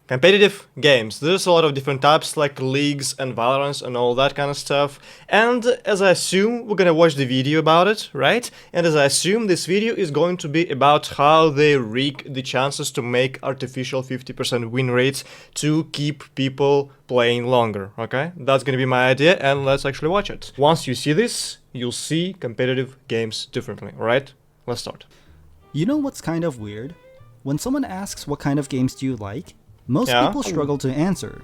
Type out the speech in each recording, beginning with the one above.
competitive games. There's a lot of different types like leagues and Valorants and all that kind of stuff. And as I assume, we're gonna watch the video about it, right? And as I assume, this video is going to be about how they rig the chances to make artificial 50% win rates to keep people playing longer, okay? That's gonna be my idea, and let's actually watch it. Once you see this, you'll see competitive games differently, alright? Let's start. You know what's kind of weird? When someone asks what kind of games do you like, most people struggle to answer.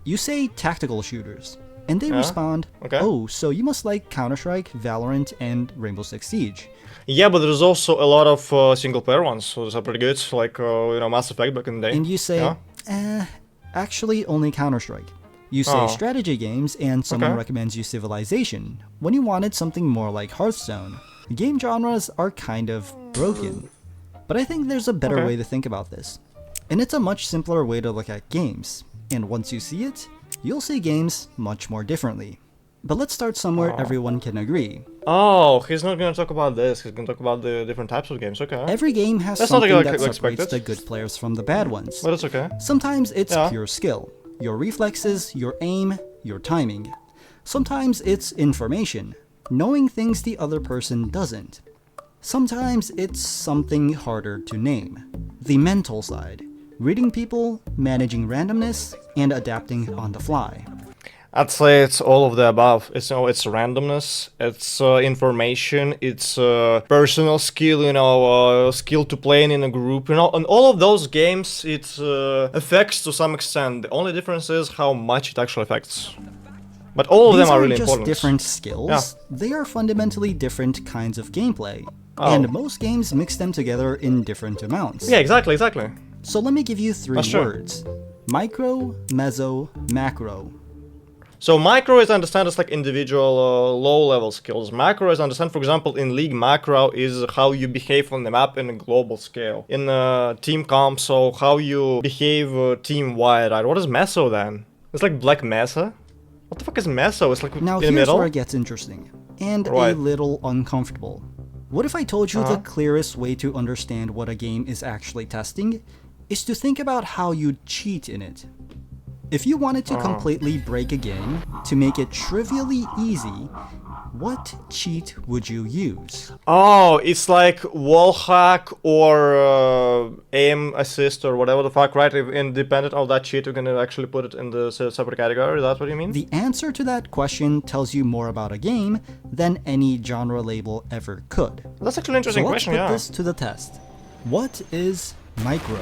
You say tactical shooters, and they respond, oh, so you must like Counter-Strike, Valorant, and Rainbow Six Siege. Yeah, but there's also a lot of single-player ones, so those are pretty good, like, Mass Effect back in the day. And you say, actually only Counter-Strike. You say strategy games, and someone recommends you Civilization, when you wanted something more like Hearthstone. Game genres are kind of broken. But I think there's a better way to think about this. And it's a much simpler way to look at games. And once you see it, you'll see games much more differently. But let's start somewhere everyone can agree. Oh, he's not gonna talk about this, he's gonna talk about the different types of games, okay. Every game has something that separates the good players from the bad ones. But it's okay. Sometimes it's pure skill. Your reflexes, your aim, your timing. Sometimes it's information. Knowing things the other person doesn't. Sometimes it's something harder to name. The mental side. Reading people, managing randomness, and adapting on the fly. I'd say it's all of the above. It's randomness, it's information, it's personal skill, skill to playing in a group, and all of those games it affects to some extent. The only difference is how much it actually affects. But all of them are really important. These aren't just different skills, they are fundamentally different kinds of gameplay. And most games mix them together in different amounts. Yeah, exactly. So let me give you three words. Micro, meso, macro. So micro is understand as like individual low-level skills. Macro is understand, for example, in League, macro is how you behave on the map in a global scale. In team comp, so how you behave team-wide, right? What is meso then? It's like Black Mesa? What the fuck is meso? It's like now, in the middle? Now here's where it gets interesting. And a little uncomfortable. What if I told you the clearest way to understand what a game is actually testing is to think about how you'd cheat in it. If you wanted to completely break a game, to make it trivially easy, what cheat would you use? Oh, it's like wall hack or aim assist or whatever the fuck, right? If independent of that cheat, you're gonna actually put it in the separate category, that's what you mean? The answer to that question tells you more about a game than any genre label ever could. That's actually an interesting question, let's put this to the test. What is micro?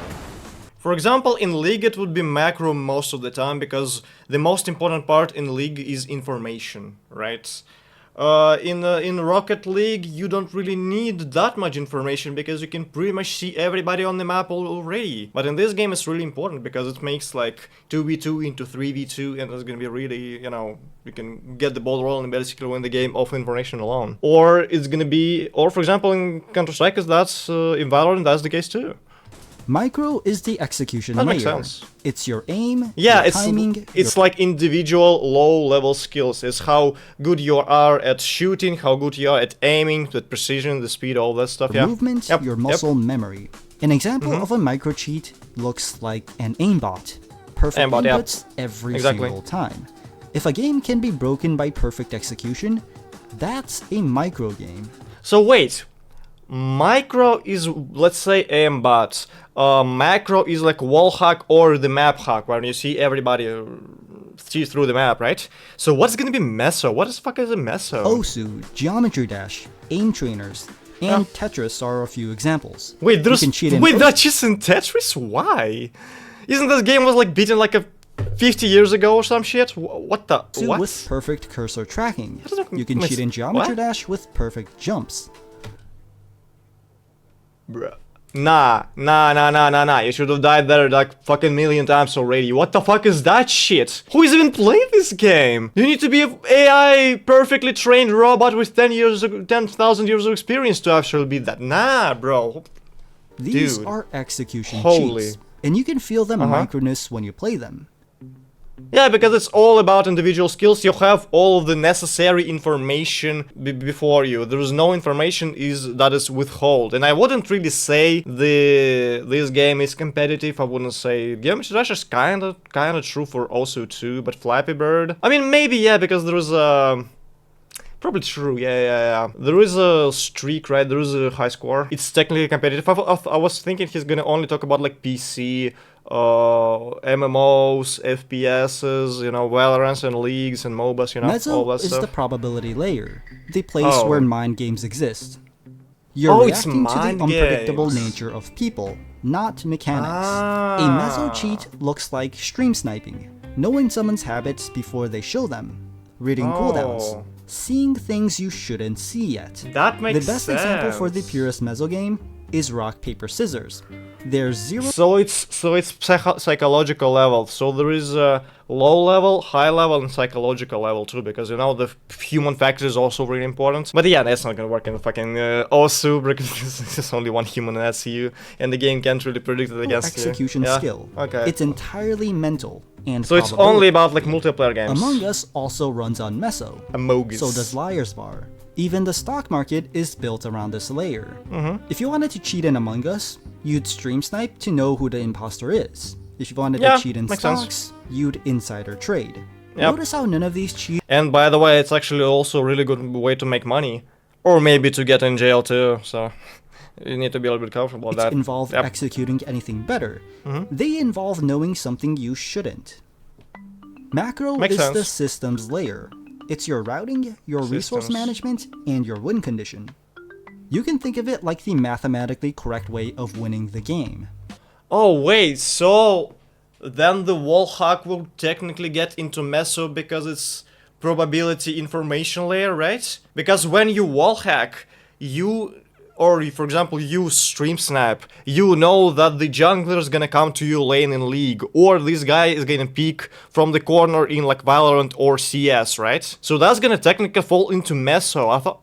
For example, in League it would be macro most of the time, because the most important part in League is information, right? In Rocket League you don't really need that much information, because you can pretty much see everybody on the map already. But in this game it's really important, because it makes like 2v2 into 3v2, and it's gonna be really, you can get the ball rolling and basically win the game off information alone. Or it's gonna be, or for example in Counter-Strike, that's in Valorant that's the case too. Micro is the execution layer. That makes sense. It's your aim, your timing. It's like individual low-level skills. It's how good you are at shooting, how good you are at aiming, the precision, the speed, all that stuff. The movement, your muscle memory. An example of a micro cheat looks like an aimbot. Perfect inputs every single time. If a game can be broken by perfect execution, that's a micro game. So wait. Micro is, let's say, aimbot. Macro is like wall hack or the map hack, where you see everybody see through the map, right? So what's gonna be meso? What the fuck is a meso? Osu, Geometry Dash, Aim Trainers, and Tetris are a few examples. Wait, that's just in Tetris? Why? Isn't this game was like beaten like 50 years ago or some shit? What the? What? With perfect cursor tracking. You can cheat in Geometry Dash with perfect jumps. Bruh. Nah. You should have died there like fucking million times already. What the fuck is that shit? Who is even playing this game? You need to be an AI perfectly trained robot with 10,000 years of experience to actually beat that. Nah, bro. These are execution cheats, and you can feel the microness when you play them. Yeah, because it's all about individual skills. You have all of the necessary information before you. There is no information that is withheld. And I wouldn't really say this game is competitive. I wouldn't say Geometry Dash is kinda true for Osu too, but Flappy Bird. I mean, maybe yeah, because there is a. Probably true, yeah. There is a streak, right? There is a high score. It's technically competitive. I was thinking he's gonna only talk about like PC, MMOs, FPSs, you know, Valorants and leagues and MOBAs, you know, all that Mezzo is stuff. the probability layer, the place where mind games exist. You're It's reacting to the mind unpredictable games. nature of people, not mechanics. A Mezzo cheat looks like stream sniping, knowing someone's habits before they show them, reading cooldowns, seeing things you shouldn't see yet. That makes sense. The best example for the purest Mezzo game is rock, paper, scissors. There's zero. So it's psychological level. So there is a low level, high level, and psychological level too, because you know the human factor is also really important. But yeah, that's not gonna work in the fucking Osu because there's only one human in SCU, and the game can't really predict it against execution you. Yeah? skill. Okay. It's entirely mental and So it's only about like multiplayer games. Among Us also runs on Mezzo. Among Us. So does Liar's Bar. Even the stock market is built around this layer. If you wanted to cheat in Among Us, you'd stream snipe to know who the imposter is. If you wanted to cheat in stocks, you'd insider trade. Notice how none of these cheats. And by the way, it's actually also a really good way to make money. Or maybe to get in jail too, so you need to be a little bit comfortable with that. Involve executing anything better. They involve knowing something you shouldn't. Macro Makes is sense. the systems layer. It's your routing, your resource management, and your win condition. You can think of it like the mathematically correct way of winning the game. Oh wait, so then the wall hack will technically get into Meso because it's probability information layer, right? Because when you wall hack, for example, you stream snap, you know that the jungler is gonna come to your lane in League, or this guy is gonna peek from the corner in like Valorant or CS, right? So that's gonna technically fall into Meso. I thought.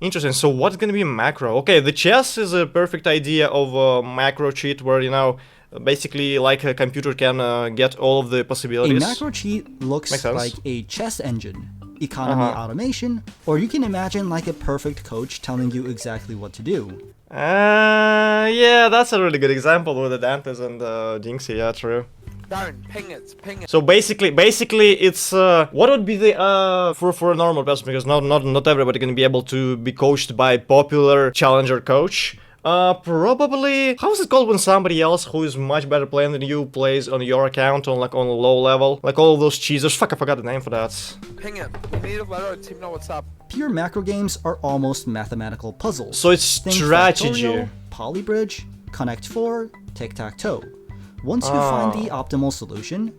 Interesting. So what's gonna be macro? Okay, the chess is a perfect idea of a macro cheat where, you know, basically like a computer can get all of the possibilities. A macro cheat looks like a chess engine, economy automation, or you can imagine like a perfect coach telling you exactly what to do. Yeah, that's a really good example with the Dantes and Jinxie, yeah, true. Darren, ping it. So basically, it's what would be the for a normal person, because not everybody can be able to be coached by popular challenger coach. Probably, how is it called when somebody else who is much better playing than you plays on your account on a low level, like all of those cheesers? Fuck, I forgot the name for that. Ping it. We need to let our team know what's up. Pure macro games are almost mathematical puzzles. So it's Think strategy. Factorial, Polybridge, Connect 4, Tic-Tac-Toe. Once you find the optimal solution,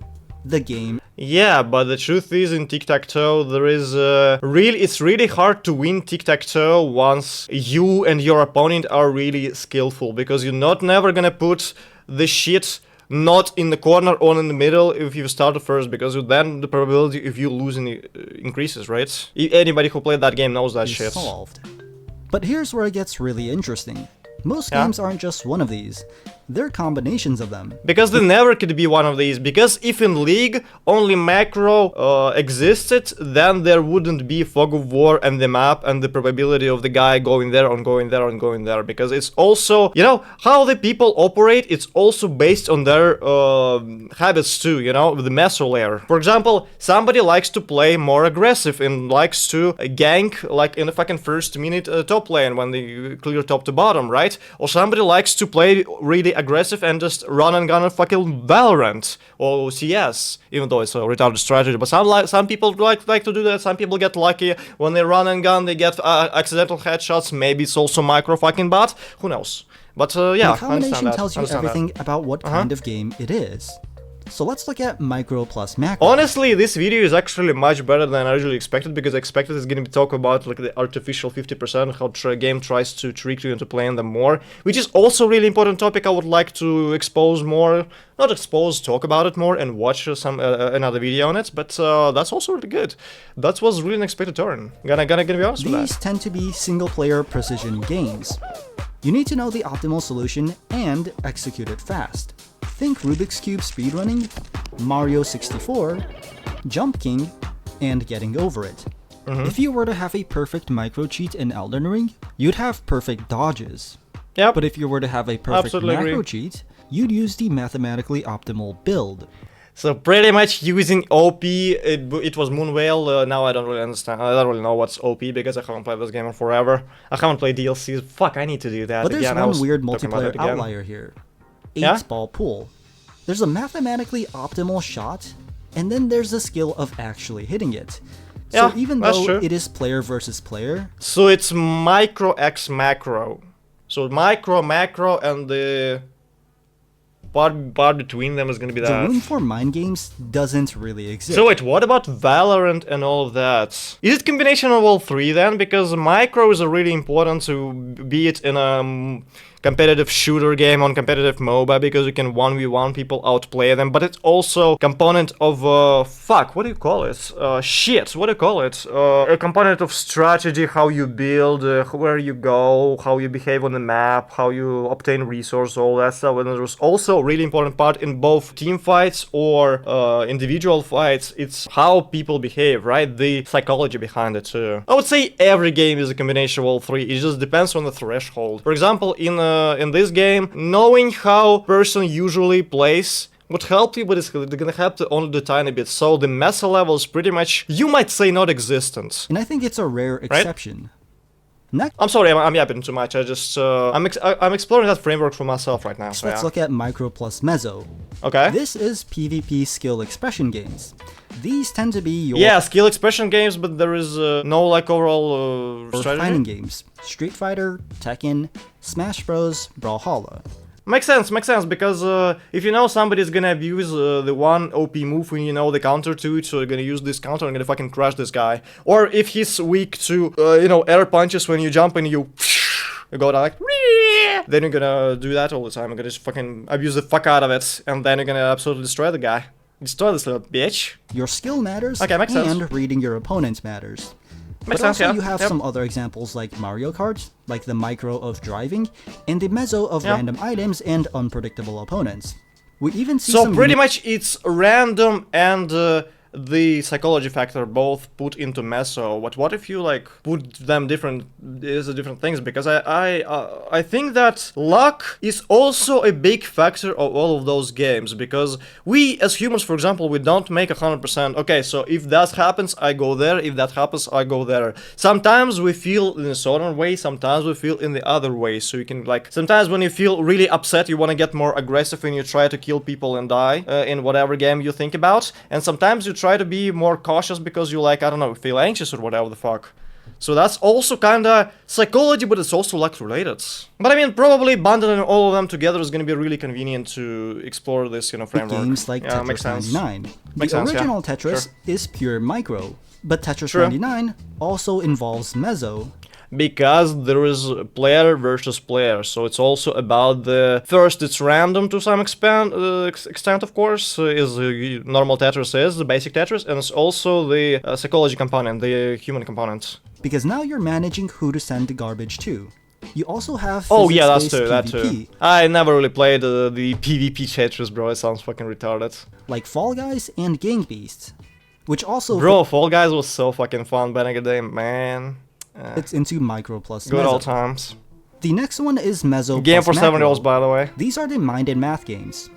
the game. Yeah, but the truth is, in tic-tac-toe, there is it's really hard to win tic-tac-toe once you and your opponent are really skillful, because you're never gonna put the shit not in the corner or in the middle if you start first, because then the probability of you losing increases, right? Anybody who played that game knows that shit. Solved. But here's where it gets really interesting. Most games aren't just one of these. They're combinations of them. Because they never could be one of these. Because if in League only macro existed, then there wouldn't be fog of war and the map and the probability of the guy going there and going there and going there. Because it's also, you know, how the people operate, it's also based on their habits too, you know, the meso layer. For example, somebody likes to play more aggressive and likes to gank like in the fucking first minute top lane when they clear top to bottom, right? Or somebody likes to play really aggressive and just run and gun a fucking Valorant or CS, even though it's a retarded strategy. But some people like to do that. Some people get lucky when they run and gun, they get accidental headshots. Maybe it's also micro fucking bot. Who knows? But yeah, the combination tells you everything about what kind of game it is. So let's look at micro plus macro. Honestly, this video is actually much better than I originally expected, because I expected it's going to be talk about like the artificial 50%, how game tries to trick you into playing them more, which is also a really important topic I would like to expose more. Not expose, talk about it more and watch another video on it, but that's also really good. That was really an unexpected turn. Gonna be honest with that. These tend to be single-player precision games. You need to know the optimal solution and execute it fast. Think Rubik's Cube speedrunning, Mario 64, Jump King, and Getting Over It. If you were to have a perfect micro cheat in Elden Ring, you'd have perfect dodges. Yep. But if you were to have a perfect Absolutely macro agree. cheat, you'd use the mathematically optimal build. So pretty much using OP, it was Moonveil. Now I don't really understand. I don't really know what's OP because I haven't played this game in forever. I haven't played DLCs. Fuck, I need to do that But there's again. I one was weird talking about multiplayer it again. outlier here. Yeah? 8-ball pool. There's a mathematically optimal shot, and then there's the skill of actually hitting it. So Yeah, even that's though true. it is player versus player, So it's micro x macro. So micro, macro, and the part between them is gonna be the that. room for mind games doesn't really exist. So wait, what about Valorant and all of that? Is it combination of all three then? Because micros are really important to be it in a competitive shooter game on competitive MOBA because you can 1v1 people outplay them, but it's also component of fuck, what do you call it? Shit, what do you call it? A component of strategy, how you build, where you go, how you behave on the map, how you obtain resource, all that stuff. And there's also a really important part in both team fights or individual fights. It's how people behave, right? The psychology behind it too. I would say every game is a combination of all three. It just depends on the threshold. For example, in this game, knowing how person usually plays would help you, but it's gonna help you only a tiny bit. So the meta level is pretty much, you might say, not existent. and I think it's a rare exception. Next, I'm sorry, I'm yapping too much. I just I'm exploring that framework for myself right now. So let's yeah. look at Micro plus Mezzo. Okay. This is PvP skill expression games. These tend to be your Yeah, skill expression games, but there is no like overall or strategy. fighting games. Street Fighter, Tekken, Smash Bros, Brawlhalla. Makes sense, because if you know somebody's gonna abuse the one OP move when you know the counter to it, so you're gonna use this counter and gonna fucking crush this guy. Or if he's weak to, air punches when you jump and you go down like, then you're gonna do that all the time. You're gonna just fucking abuse the fuck out of it, and then you're gonna absolutely destroy the guy. Destroy this little bitch. Your skill matters, Okay, makes sense. and reading your opponent matters. Makes But sense, also yeah. you have Yep. some other examples like Mario Kart, like the micro of driving, and the mezzo of Yeah. random items and unpredictable opponents. We even see So some pretty much it's random and the psychology factor both put into meso. What if you like put them different things? Because I think that luck is also a big factor of all of those games, because we as humans, for example, we don't make 100%. Okay, so if that happens, I go there. If that happens, I go there. Sometimes we feel in a certain way. Sometimes we feel in the other way. So you can like sometimes when you feel really upset, you want to get more aggressive and you try to kill people and die in whatever game you think about. And sometimes you try to be more cautious because you like, I don't know, feel anxious or whatever the fuck. So that's also kinda psychology, but it's also luck related. But I mean, probably bundling all of them together is gonna be really convenient to explore this, framework. games like Yeah, makes Tetris sense. 99. Makes The sense, yeah. original Tetris Sure. is pure micro, but Tetris True. 99 also involves mezzo. Because there is player versus player, so it's also about the first. It's random to some extent, of course, is normal Tetris is the basic Tetris, and it's also the psychology component, the human component. Because now you're managing who to send the garbage to. You also have Oh yeah, that's physics-based too. That PvP, too. I never really played the PvP Tetris, bro. It sounds fucking retarded. like Fall Guys and Gang Beasts, which also Bro, Fall Guys was so fucking fun back in the day, man. fits into micro plus Good mezzo. old times. The next one is mezzo Game plus for $7, macro. by the way. These are the mind and math games.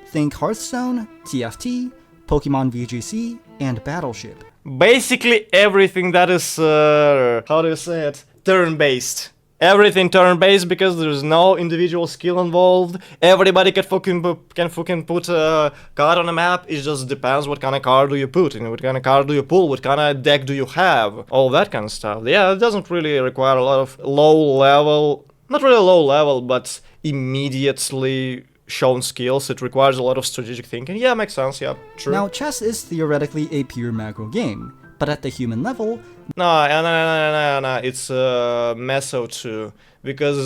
Think Hearthstone, TFT, Pokemon VGC, and Battleship. Basically everything that is, how do you say it, turn-based. Everything turn-based because there's no individual skill involved. Everybody can fucking put a card on a map. It just depends what kind of card do you put, what kind of card do you pull, what kind of deck do you have, all that kind of stuff. Yeah, it doesn't really require a lot of low-level, not really low-level, but immediately shown skills. It requires a lot of strategic thinking. Yeah, makes sense. Yeah, true. Now, chess is theoretically a pure macro game, but at the human level, No, it's meso too, because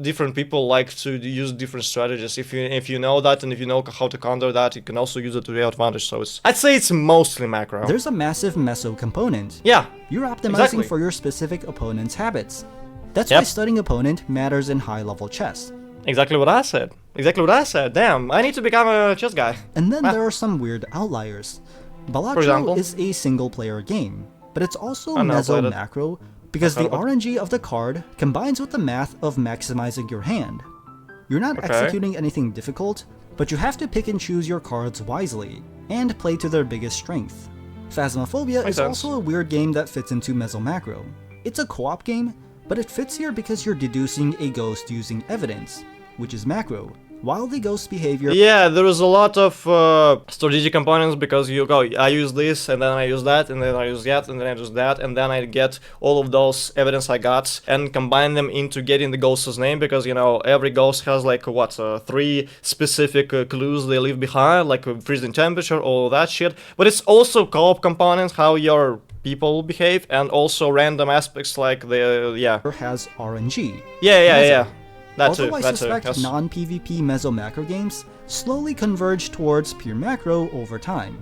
different people like to use different strategies. If you know that and if you know how to counter that, you can also use it to your advantage. So I'd say it's mostly macro. there's a massive meso component. Yeah, You're optimizing Exactly. for your specific opponent's habits. That's Yep. why studying opponent matters in high-level chess. Exactly what I said. Exactly what I said. Damn, I need to become a chess guy. And then there are some weird outliers. Balatro example? is a single-player game, but it's also I never played it. meso-macro because the heard of it. RNG of the card combines with the math of maximizing your hand. You're not executing anything difficult, but you have to pick and choose your cards wisely, and play to their biggest strength. Phasmophobia Makes is sense. also a weird game that fits into meso-macro. It's a co-op game, but it fits here because you're deducing a ghost using evidence, which is macro, while the ghost's behavior Yeah, there is a lot of strategic components because you go, I use this, and then I use that, and then I use that, and then I use that, and then I get all of those evidence I got and combine them into getting the ghost's name because, you know, every ghost has like, what, 3 specific clues they leave behind, like freezing temperature, all that shit. But it's also co-op components, how your people behave, and also random aspects like the, yeah. has RNG. Yeah. That Although too, I that too, suspect yes. non-PvP meso-macro games slowly converge towards pure macro over time.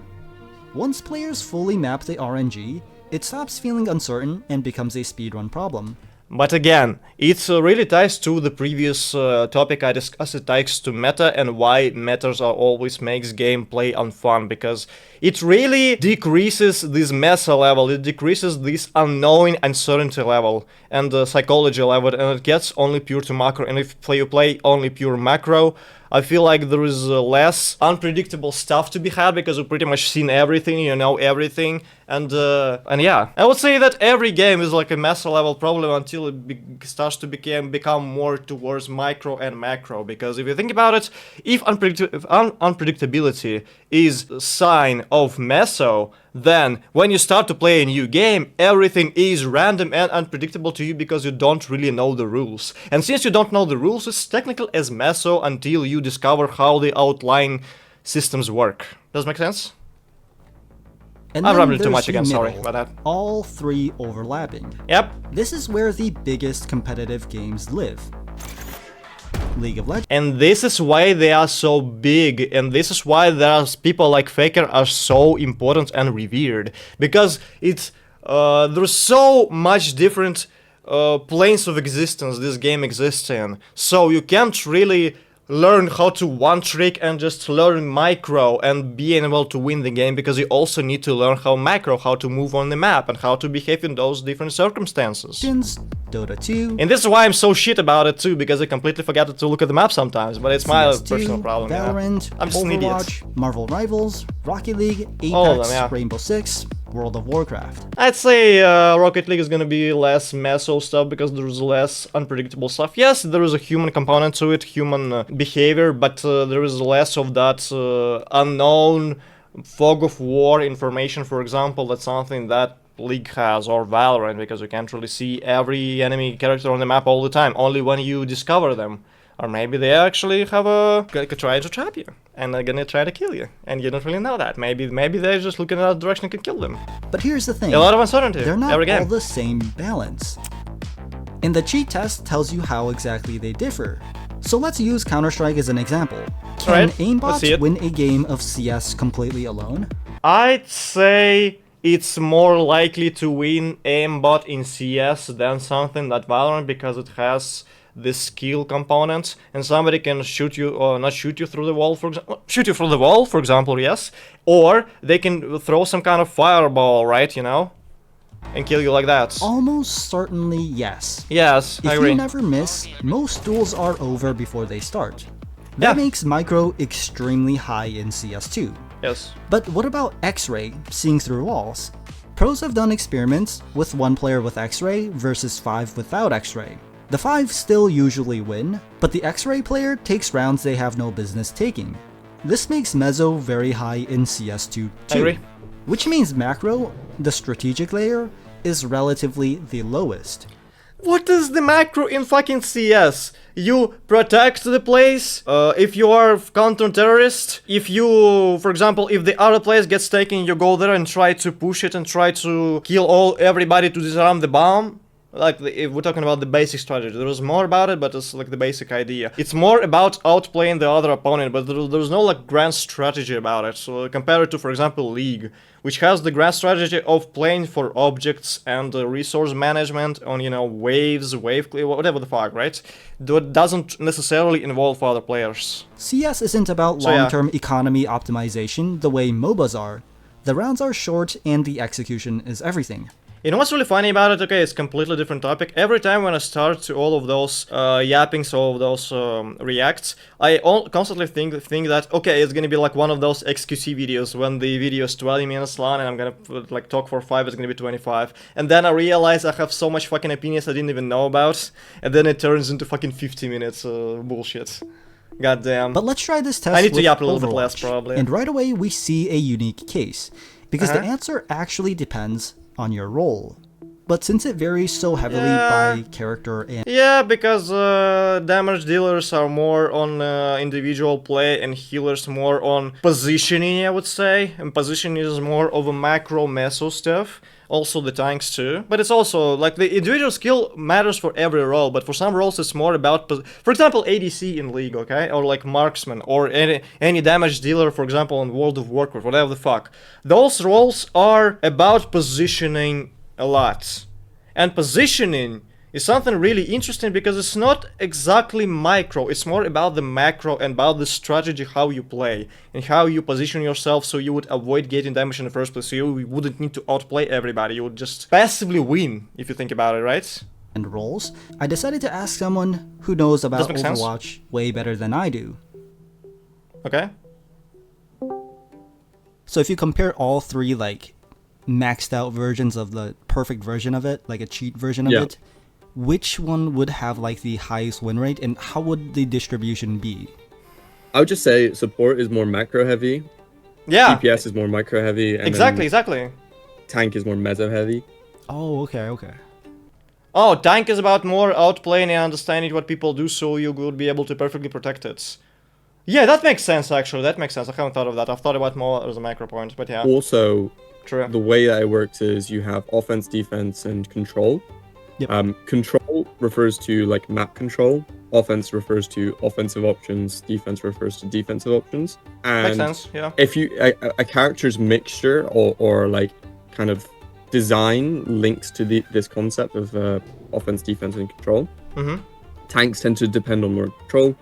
Once players fully map the RNG, it stops feeling uncertain and becomes a speedrun problem. But again, it really ties to the previous topic I discussed. It ties to meta and why metas are always makes gameplay unfun, because it really decreases this meta level, it decreases this unknowing uncertainty level and the psychology level, and it gets only pure to macro. And if you play only pure macro, I feel like there is less unpredictable stuff to be had because you've pretty much seen everything, you know everything, and yeah, I would say that every game is like a meta level problem until it starts to become more towards micro and macro. Because if you think about it, if unpredictability is a sign of meso, then when you start to play a new game, everything is random and unpredictable to you because you don't really know the rules. And since you don't know the rules, it's technical as meso until you discover how the outlying systems work. Does it make sense? And I'm then rambling too there's much the again, sorry middle, about that. all 3 overlapping. Yep. This is where the biggest competitive games live. League of Legends. And this is why they are so big, and this is why there's people like Faker are so important and revered, because it's there's so much different planes of existence this game exists in, so you can't really learn how to one trick and just learn micro and being able to win the game, because you also need to learn how macro, how to move on the map and how to behave in those different circumstances. Dota 2, And this is why I'm so shit about it too, because I completely forgot to look at the map sometimes, but it's my CS2, personal problem. Valorant, I'm just an idiot. Overwatch, Marvel Rivals, Rocket League, All of Apex, them, yeah. Rainbow Six, World of Warcraft. I'd say Rocket League is gonna be less meso stuff because there's less unpredictable stuff. Yes, there is a human component to it, human behavior, but there is less of that unknown fog of war information, for example. That's something that League has, or Valorant, because you can't really see every enemy character on the map all the time, only when you discover them. Or maybe they actually have trying to trap you, and they're gonna try to kill you, and you don't really know that. Maybe they're just looking in that direction and can kill them. But here's the thing, A lot of uncertainty they're not every all game. the same balance. And the cheat test tells you how exactly they differ. So let's use Counter-Strike as an example. Can Alright, let's see aimbots it. win a game of CS completely alone? I'd say it's more likely to win aimbot in CS than something that Valorant, because it has this skill component, and somebody can shoot you, or not shoot you through the wall, for example, shoot you through the wall, for example, yes, or they can throw some kind of fireball, right, you know, and kill you like that. Almost certainly yes. Yes, I If agree. you never miss, most duels are over before they start. That Yeah. makes micro extremely high in CS2. Yes. But what about X-ray, seeing through walls? Pros have done experiments with 1 player with X-ray versus 5 without X-ray. The 5 still usually win, but the X-ray player takes rounds they have no business taking. This makes Meso very high in CS2 I too. agree. Which means macro, the strategic layer, is relatively the lowest. What is the macro in fucking CS? You protect the place, if you are counter-terrorist, if you, for example, if the other place gets taken, you go there and try to push it and try to kill everybody to disarm the bomb. Like, if we're talking about the basic strategy, there was more about it, but it's like the basic idea. It's more about outplaying the other opponent, but there's no like grand strategy about it. So compare it to, for example, League, which has the grand strategy of playing for objects and resource management on, you know, waves, wave clear, whatever the fuck, right? That doesn't necessarily involve other players. CS isn't about long-term economy optimization the way MOBAs are. The rounds are short and the execution is everything. You know what's really funny about it? Okay, it's a completely different topic. Every time when I start to all of those yappings, all of those reacts, I constantly think that, okay, it's gonna be like one of those XQC videos when the video is 20 minutes long and I'm gonna like talk for 5, it's gonna be 25. And then I realize I have so much fucking opinions I didn't even know about, and then it turns into fucking 50 minutes bullshit. Goddamn. But let's try this test. I need to with yap a little Overwatch. bit less, probably. And right away we see a unique case, because the answer actually depends on your role. But since it varies so heavily by character and... Yeah, because damage dealers are more on individual play and healers more on positioning, I would say. And positioning is more of a macro meso stuff. Also the tanks too. But it's also, like, the individual skill matters for every role, but for some roles it's more about, for example, ADC in League, okay? Or like Marksman, or any damage dealer, for example, in World of Warcraft, whatever the fuck. Those roles are about positioning a lot. And positioning is something really interesting because it's not exactly micro, it's more about the macro and about the strategy, how you play and how you position yourself so you would avoid getting damage in the first place, so you wouldn't need to outplay everybody, you would just passively win, if you think about it, right? And roles, I decided to ask someone who knows about Overwatch way better than I do. Okay. So if you compare all three, like, maxed out versions of the perfect version of it, like a cheat version of it, which one would have like the highest win rate, and how would the distribution be? I would just say support is more macro heavy. Yeah. DPS is more micro heavy. And exactly. Tank is more meso heavy. Oh, okay. Oh, tank is about more outplaying and understanding what people do, so you would be able to perfectly protect it. Yeah, that makes sense, actually. That makes sense. I haven't thought of that. I've thought about more as a macro point, but yeah. Also, true. The way that it works is you have offense, defense, and control. Yep. Control refers to like map control. Offense refers to offensive options. Defense refers to defensive options. And makes sense, yeah. If you a character's mixture or like kind of design links to this concept of offense, defense, and control. Tanks tend to depend on more control.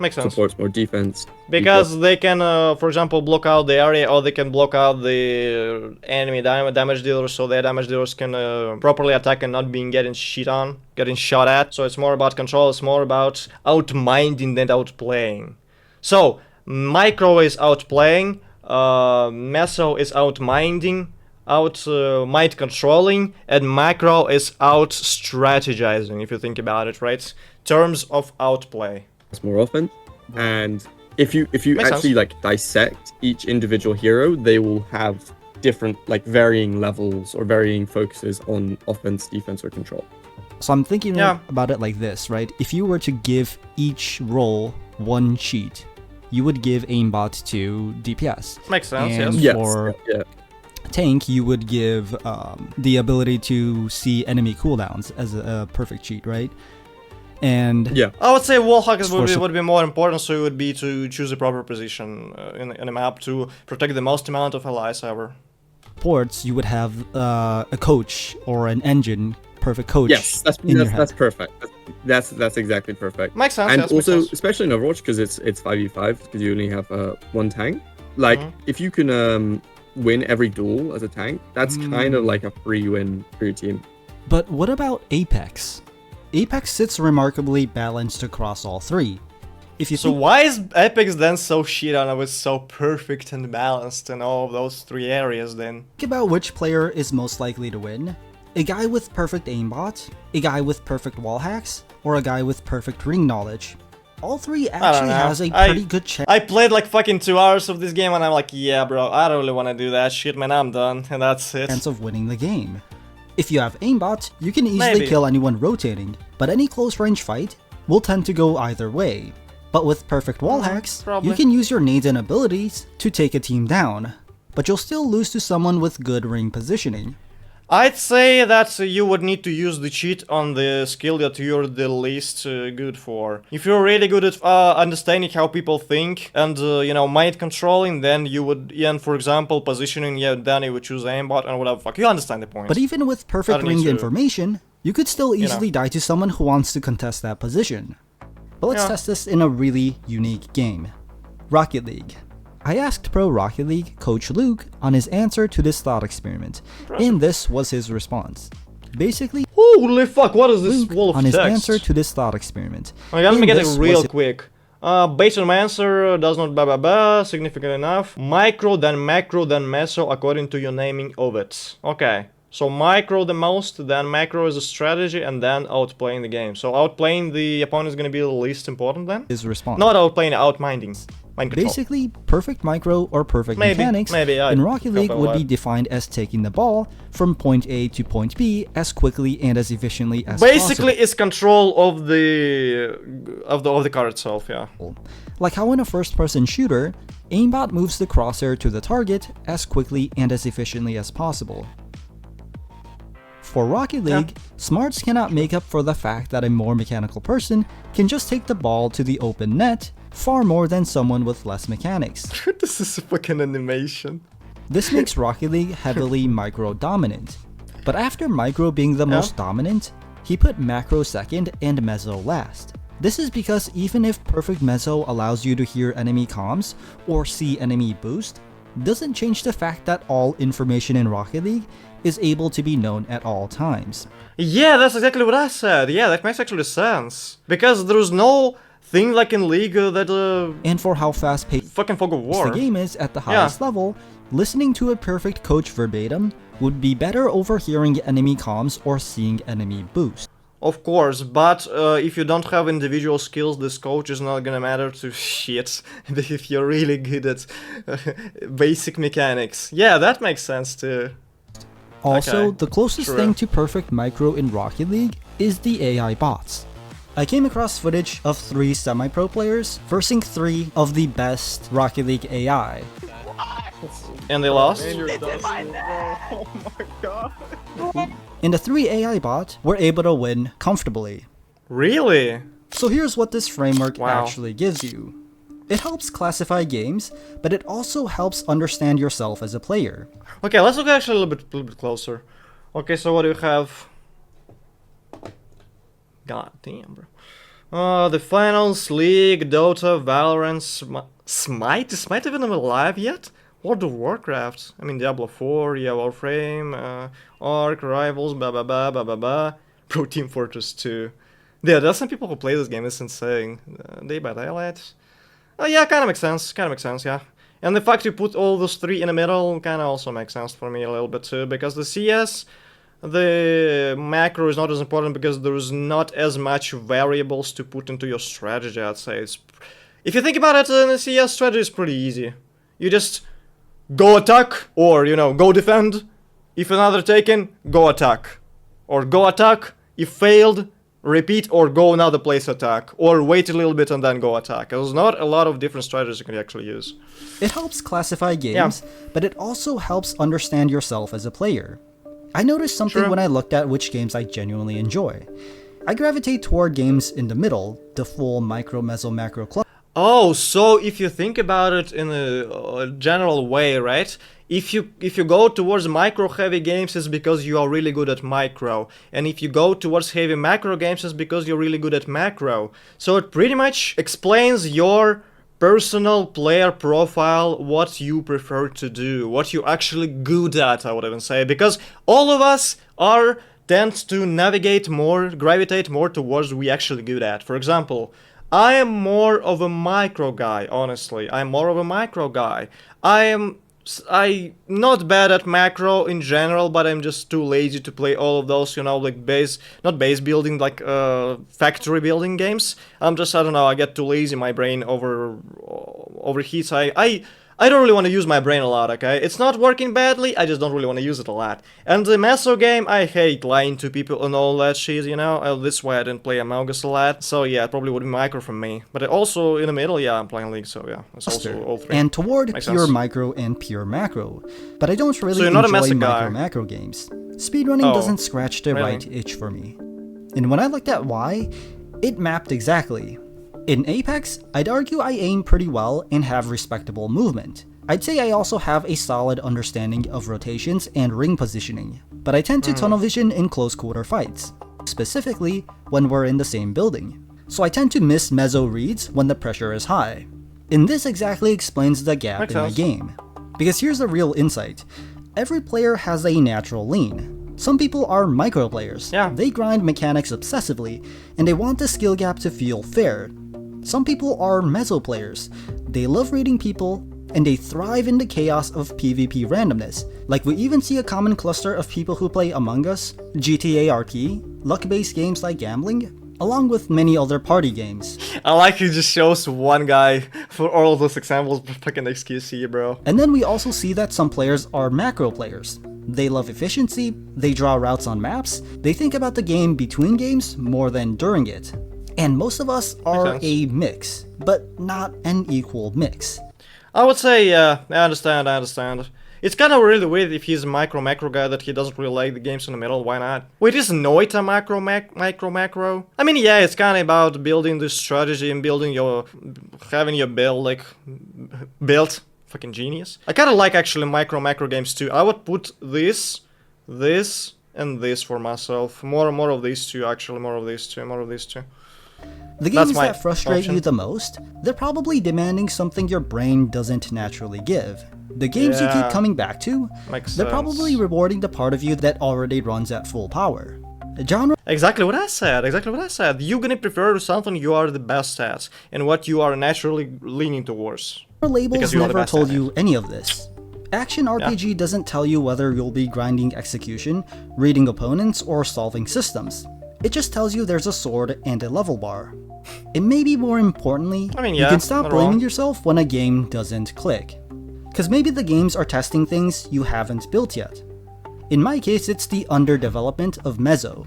Makes sense. Supports more defense. Because they can, for example, block out the area, or they can block out the enemy damage dealers, so their damage dealers can properly attack and not being getting shot at. So it's more about control, it's more about outminding than outplaying. So, micro is outplaying, meso is outminding, might controlling, and macro is out strategizing, if you think about it, right? Terms of outplay. More often, and if you Makes actually sense. like dissect each individual hero, they will have different like varying levels or varying focuses on offense, defense, or control. So I'm thinking about it like this, right? If you were to give each role one cheat, you would give aimbot to DPS. Makes sense, and yes. For tank, you would give the ability to see enemy cooldowns as a perfect cheat, right? And I would say wallhackers would be more important, so it would be to choose a proper position in a map to protect the most amount of allies ever. Ports, you would have a coach or an engine, perfect coach. Yes, that's perfect. That's exactly perfect. Makes sense. And yes, also, makes sense. especially in Overwatch, because it's 5v5, because you only have one tank. Like, if you can win every duel as a tank, that's kind of like a free win for your team. But what about Apex? Apex sits remarkably balanced across all three. So why is Apex then so shit on it was so perfect and balanced in all of those three areas then? Think about which player is most likely to win. A guy with perfect aimbot, a guy with perfect wall hacks, or a guy with perfect ring knowledge. All three actually has a pretty good chance. I played like fucking 2 hours of this game and I'm like, yeah bro, I don't really want to do that shit, man, I'm done, and that's it. Chance of winning the game. If you have aimbot, you can easily kill anyone rotating, but any close range fight will tend to go either way. But with perfect wall hacks, you can use your nades and abilities to take a team down, but you'll still lose to someone with good ring positioning. I'd say that you would need to use the cheat on the skill that you're the least good for. If you're really good at understanding how people think and, you know, mind controlling, then you would, for example, positioning, then you would choose aimbot and whatever fuck. You understand the point. But even with perfect ring information, you could still easily die to someone who wants to contest that position. But let's test this in a really unique game. Rocket League. I asked pro Rocket League coach Luke on his answer to this thought experiment, and this was his response. Basically, holy fuck, what is this Luke, wall of on text? his answer to this thought experiment. Okay, let me get it real quick. Based on my answer, does not blah blah blah, significant enough. Micro, then macro, then meso, according to your naming of it. Okay. So micro the most, then macro is a strategy, and then outplaying the game. So outplaying the opponent is going to be the least important then? His response. Not outplaying, outminding. Mind control. Basically, perfect micro or perfect mechanics in Rocket League would be defined as taking the ball from point A to point B as quickly and as efficiently as Basically, possible. it's control of the car itself, yeah. Like how in a first-person shooter, aimbot moves the crosshair to the target as quickly and as efficiently as possible. For Rocket League, smarts cannot make up for the fact that a more mechanical person can just take the ball to the open net far more than someone with less mechanics. This is a fucking animation. This makes Rocket League heavily micro-dominant. But after micro being the most dominant, he put macro second and meso last. This is because even if perfect meso allows you to hear enemy comms or see enemy boost, doesn't change the fact that all information in Rocket League is able to be known at all times. Yeah, that's exactly what I said. Yeah, that makes actually sense. Because there's no thing like in League that and for how fast-paced fucking Fog of War the game is at the highest level, listening to a perfect coach verbatim would be better over hearing enemy comms or seeing enemy boost. Of course, but if you don't have individual skills, this coach is not gonna matter to shit if you're really good at basic mechanics. Yeah, that makes sense too. Also, the closest thing to perfect micro in Rocket League is the AI bots. I came across footage of 3 semi-pro players versing 3 of the best Rocket League AI. And they lost? Oh my god. And the 3 AI bots were able to win comfortably. Really? So here's what this framework actually gives you. It helps classify games, but it also helps understand yourself as a player. Okay, let's look actually a little bit closer. Okay, so what do you have? God damn, bro. The Finals, League, Dota, Valorant, Smite? Is Smite even alive yet? World of Warcraft. I mean, Diablo 4, yeah, Warframe, Ark, Rivals, blah blah blah blah blah blah. Pro Team Fortress 2. Yeah, there's some people who play this game, it's insane. Day by Daylight. Yeah, kinda makes sense, yeah. And the fact you put all those 3 in the middle kinda also makes sense for me a little bit too, because the CS, the macro is not as important because there's not as much variables to put into your strategy, I'd say. If you think about it, the CS strategy is pretty easy. You just go attack, or, you know, go defend. If another taken, go attack. Or go attack, if failed, repeat, or go another place attack. Or wait a little bit and then go attack. There's not a lot of different strategies you can actually use. It helps classify games, but it also helps understand yourself as a player. I noticed something when I looked at which games I genuinely enjoy. I gravitate toward games in the middle, the full micro, meso, macro cluster. Oh, so if you think about it in a general way, right? If you go towards micro-heavy games, it's because you are really good at micro. And if you go towards heavy macro games, it's because you're really good at macro. So it pretty much explains your personal player profile, what you prefer to do, what you're actually good at, I would even say. Because all of us tend to gravitate more towards what we actually good at. For example, I am more of a micro guy, honestly. I'm more of a micro guy. I'm not bad at macro in general, but I'm just too lazy to play all of those, you know, like not base building, like factory building games. I don't know, I get too lazy, my brain overheats. I don't really want to use my brain a lot, okay? It's not working badly, I just don't really want to use it a lot. And the Meso game, I hate lying to people and all that shit, you know? That's why I didn't play Among Us a lot. So yeah, it probably would be micro from me. But also, in the middle, yeah, I'm playing League, so yeah. It's also all 3. And toward pure micro and pure macro. But I don't really enjoy micro-macro games. speedrunning Oh, doesn't scratch the really? right itch for me. And when I looked at why, it mapped exactly. In Apex, I'd argue I aim pretty well and have respectable movement. I'd say I also have a solid understanding of rotations and ring positioning, but I tend to tunnel vision in close quarter fights, specifically when we're in the same building. So I tend to miss mezzo reads when the pressure is high. And this exactly explains the gap Makes in my sense. game. Because here's the real insight. Every player has a natural lean. Some people are micro players. Yeah. They grind mechanics obsessively, and they want the skill gap to feel fair. Some people are mezzo players. They love reading people, and they thrive in the chaos of PvP randomness. Like we even see a common cluster of people who play Among Us, GTA RP, luck-based games like gambling, along with many other party games. I like he just shows one guy for all of those examples. Fucking excuse here, bro. And then we also see that some players are macro players. They love efficiency, they draw routes on maps, they think about the game between games more than during it. And most of us are sense. a mix, but not an equal mix. I would say, yeah, I understand. It's kind of really weird if he's a macro guy that he doesn't really like the games in the middle, why not? Wait, isn't Noit a macro? I mean, yeah, it's kind of about building this strategy and having your build, like, built. Fucking genius. I kind of like actually macro games too. I would put this, and this for myself. More of these two, actually, more of these two. The That's games my that frustrate option. you the most, they're probably demanding something your brain doesn't naturally give. The games you Yeah. keep coming back to, Makes they're sense. probably rewarding the part of you that already runs at full power. Genre Exactly what I said. You're gonna prefer something you are the best at, and what you are naturally leaning towards. labels Because you are the never best told at you any of this. Action RPG doesn't tell you whether you'll be grinding execution, reading opponents, or solving systems. It just tells you there's a sword and a level bar. And maybe more importantly, I mean, you yeah, can stop not blaming wrong. yourself when a game doesn't click. Cause maybe the games are testing things you haven't built yet. In my case, it's the underdevelopment of mezzo.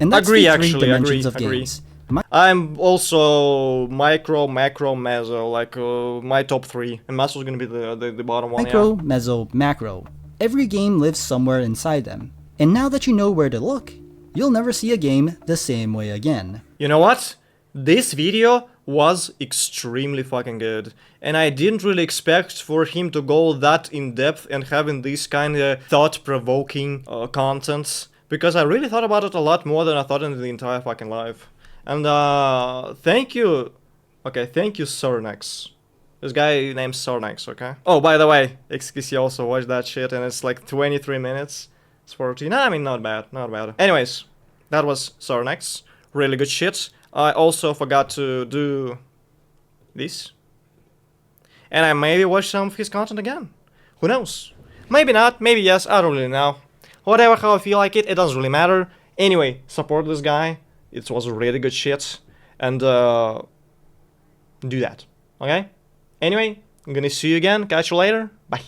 And that's Agree, the three actually, dimensions of agree. games. I'm also macro, mezzo, like my top three, and mezzo's gonna be the bottom one. Micro, mezzo, macro. Every game lives somewhere inside them. And now that you know where to look, you'll never see a game the same way again. You know what? This video was extremely fucking good, and I didn't really expect for him to go that in depth and having this kind of thought-provoking content, because I really thought about it a lot more than I thought in the entire fucking life. And thank you, Sornex. This guy named Sornex, okay? Oh, by the way, XQC also watched that shit, and it's like 23 minutes. It's 14. I mean, not bad. Anyways, that was Sornex. Really good shit. I also forgot to do this. And I maybe watch some of his content again. Who knows? Maybe not, maybe yes, I don't really know. Whatever, how I feel like it doesn't really matter. Anyway, support this guy. It was really good shit. And do that. Okay? Anyway, I'm gonna see you again. Catch you later. Bye.